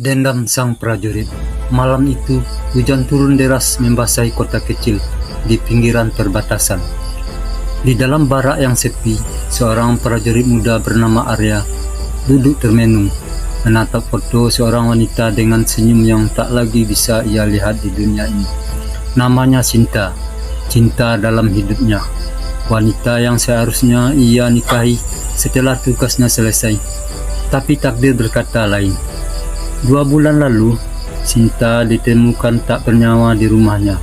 Dendam sang prajurit. Malam itu, hujan turun deras membasahi kota kecil di pinggiran perbatasan. Di dalam barak yang sepi, seorang prajurit muda bernama Arya duduk termenung, menatap foto seorang wanita dengan senyum yang tak lagi bisa ia lihat di dunia ini. Namanya Sinta, cinta dalam hidupnya. Wanita yang seharusnya ia nikahi setelah tugasnya selesai. Tapi takdir berkata lain. 2 bulan lalu, Sinta ditemukan tak bernyawa di rumahnya.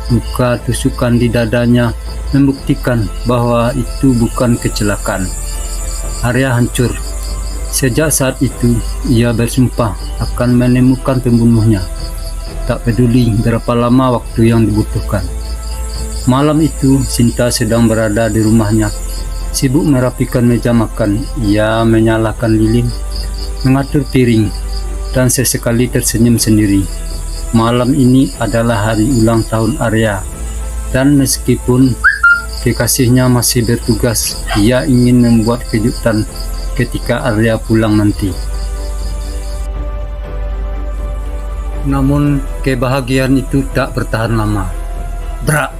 Luka tusukan di dadanya membuktikan bahwa itu bukan kecelakaan. Arya hancur. Sejak saat itu, ia bersumpah akan menemukan pembunuhnya. Tak peduli berapa lama waktu yang dibutuhkan. Malam itu, Sinta sedang berada di rumahnya. Sibuk merapikan meja makan, ia menyalakan lilin, mengatur piring, dan sesekali tersenyum sendiri. Malam ini adalah hari ulang tahun Arya, dan meskipun kekasihnya masih bertugas, ia ingin membuat kejutan ketika Arya pulang nanti. Namun kebahagiaan itu tak bertahan lama. Brak!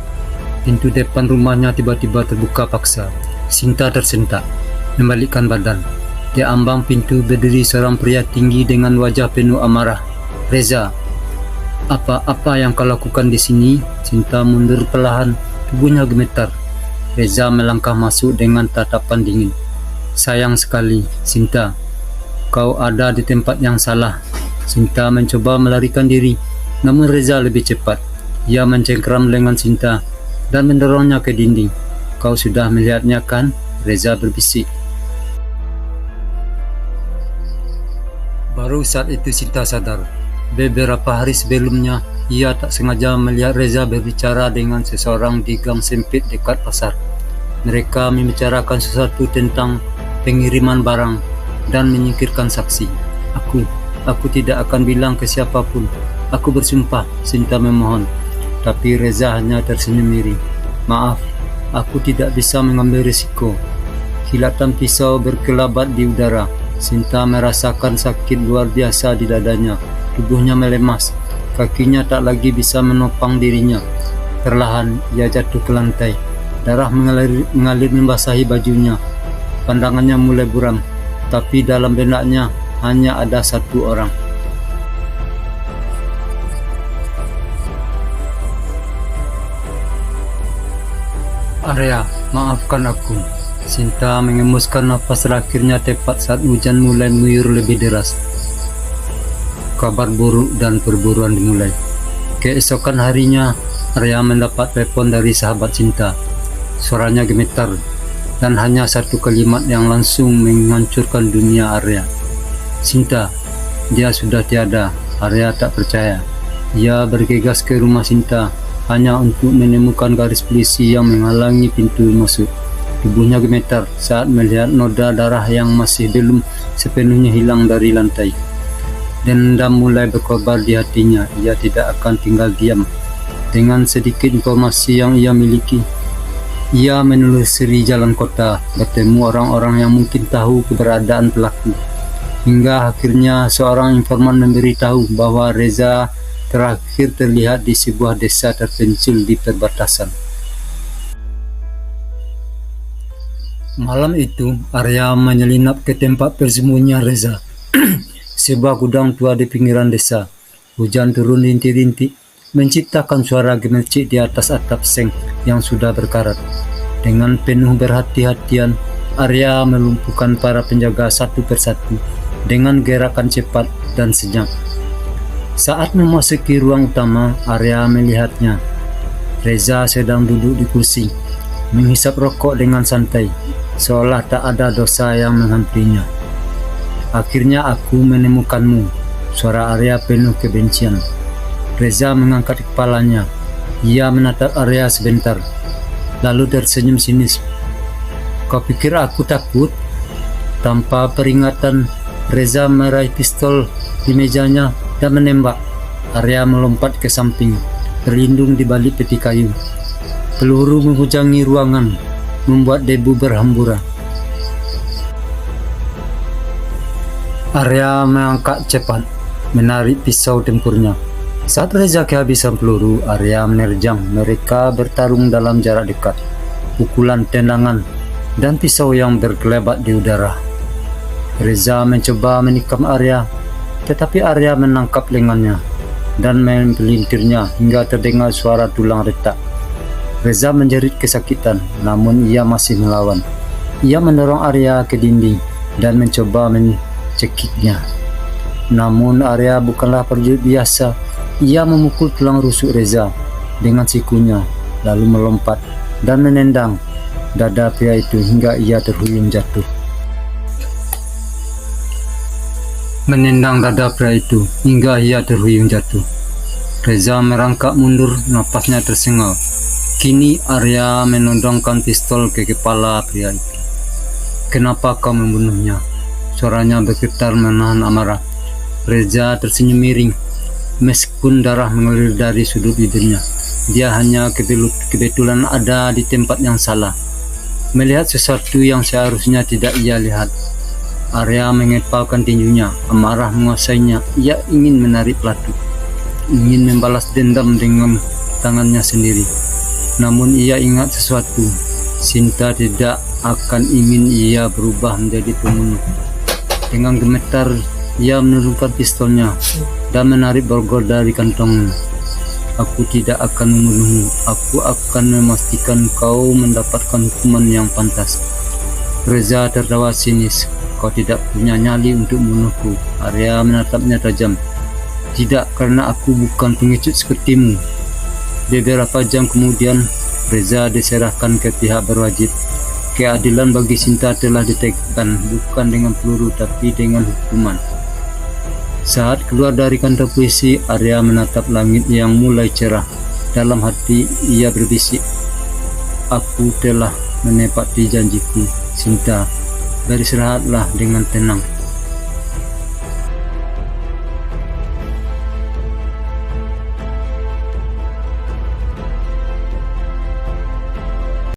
Pintu depan rumahnya tiba-tiba terbuka paksa. Sinta tersentak, membalikkan badan. Di ambang pintu berdiri seorang pria tinggi dengan wajah penuh amarah. "Reza, apa yang kau lakukan di sini?" Sinta mundur perlahan, tubuhnya gemetar. Reza melangkah masuk dengan tatapan dingin. "Sayang sekali, Sinta. Kau ada di tempat yang salah." Sinta mencoba melarikan diri, namun Reza lebih cepat. Ia mencengkeram lengan Sinta dan mendorongnya ke dinding. "Kau sudah melihatnya kan?" Reza berbisik. Baru saat itu Sinta sadar. Beberapa hari sebelumnya, ia tak sengaja melihat Reza berbicara dengan seseorang di gang sempit dekat pasar. Mereka membicarakan sesuatu tentang pengiriman barang dan menyingkirkan saksi. Aku tidak akan bilang ke siapapun. Aku bersumpah," Sinta memohon. Tapi Reza hanya tersenyum miring. "Maaf, aku tidak bisa mengambil risiko." Kilatan pisau berkelabat di udara. Sinta merasakan sakit luar biasa di dadanya. Tubuhnya melemas. Kakinya tak lagi bisa menopang dirinya. Perlahan ia jatuh ke lantai. Darah mengalir membasahi bajunya. Pandangannya mulai buram. Tapi dalam benaknya hanya ada satu orang. "Arya, maafkan aku." Sinta mengemuskan nafas terakhirnya tepat saat hujan mulai mengguyur lebih deras. Kabar buruk dan perburuan dimulai. Keesokan harinya, Arya mendapat telepon dari sahabat Sinta. Suaranya gemetar, dan hanya satu kalimat yang langsung menghancurkan dunia Arya. "Sinta, dia sudah tiada." Arya tak percaya. Ia bergegas ke rumah Sinta, hanya untuk menemukan garis polisi yang menghalangi pintu masuk. Tubuhnya gemetar saat melihat noda darah yang masih belum sepenuhnya hilang dari lantai. Dendam mulai berkobar di hatinya. Ia tidak akan tinggal diam. Dengan sedikit informasi yang ia miliki, ia menelusuri jalan kota, bertemu orang-orang yang mungkin tahu keberadaan pelaku. Hingga akhirnya seorang informan memberitahu bahwa Reza terakhir terlihat di sebuah desa terpencil di perbatasan. Malam itu, Arya menyelinap ke tempat persembunyian Reza, sebuah gudang tua di pinggiran desa. Hujan turun rintik-rintik, menciptakan suara gemercik di atas atap seng yang sudah berkarat. Dengan penuh berhati-hatian, Arya melumpuhkan para penjaga satu persatu dengan gerakan cepat dan senyap. Saat memasuki ruang utama, Arya melihatnya. Reza sedang duduk di kursi, menghisap rokok dengan santai, seolah tak ada dosa yang menghampirinya. "Akhirnya aku menemukanmu," suara Arya penuh kebencian. Reza mengangkat kepalanya. Ia menatap Arya sebentar, lalu tersenyum sinis. "Kau pikir aku takut?" Tanpa peringatan, Reza meraih pistol di mejanya dan menembak. Arya melompat ke samping, terlindung di balik peti kayu. Peluru menghujangi ruangan, membuat debu berhamburan. Arya mengangkat cepat, menarik pisau tempurnya. Saat Reza kehabisan peluru, Arya menerjang. Mereka bertarung dalam jarak dekat. Pukulan, tendangan, dan pisau yang berkelebat di udara. Reza mencoba menikam Arya, tetapi Arya menangkap lengannya dan mempelintirnya hingga terdengar suara tulang retak. Reza menjerit kesakitan, namun ia masih melawan. Ia mendorong Arya ke dinding dan mencoba mencekiknya. Namun Arya bukanlah prajurit biasa. Ia memukul tulang rusuk Reza dengan sikunya, lalu melompat dan menendang dada pria itu hingga ia terhuyung jatuh. Reza merangkak mundur, napasnya tersengal. Kini Arya menodongkan pistol ke kepala pria itu. "Kenapa kau membunuhnya?" Suaranya bergetar menahan amarah. Reza tersenyum miring. Meskipun darah mengalir dari sudut bibirnya, dia hanya kebetulan ada di tempat yang salah, melihat sesuatu yang seharusnya tidak ia lihat. Arya mengepalkan tinjunya, amarah menguasainya. Ia ingin menarik pelatu, ingin membalas dendam dengan tangannya sendiri. Namun ia ingat sesuatu, Sinta tidak akan ingin ia berubah menjadi pembunuh. Dengan gemetar, ia menurunkan pistolnya dan menarik borgol dari kantongnya. "Aku tidak akan membunuhmu. Aku akan memastikan kau mendapatkan hukuman yang pantas." Reza tertawa sinis. "Kau tidak punya nyali untuk membunuhku." Arya menatapnya tajam. "Tidak, karena aku bukan pengecut sepertimu." Beberapa jam kemudian, Reza diserahkan ke pihak berwajib. Keadilan bagi Sinta telah ditegakkan, bukan dengan peluru tapi dengan hukuman. Saat keluar dari kantor polisi, Arya menatap langit yang mulai cerah. Dalam hati ia berbisik, "Aku telah menepati janjiku, Sinta. Beristirahatlah dengan tenang."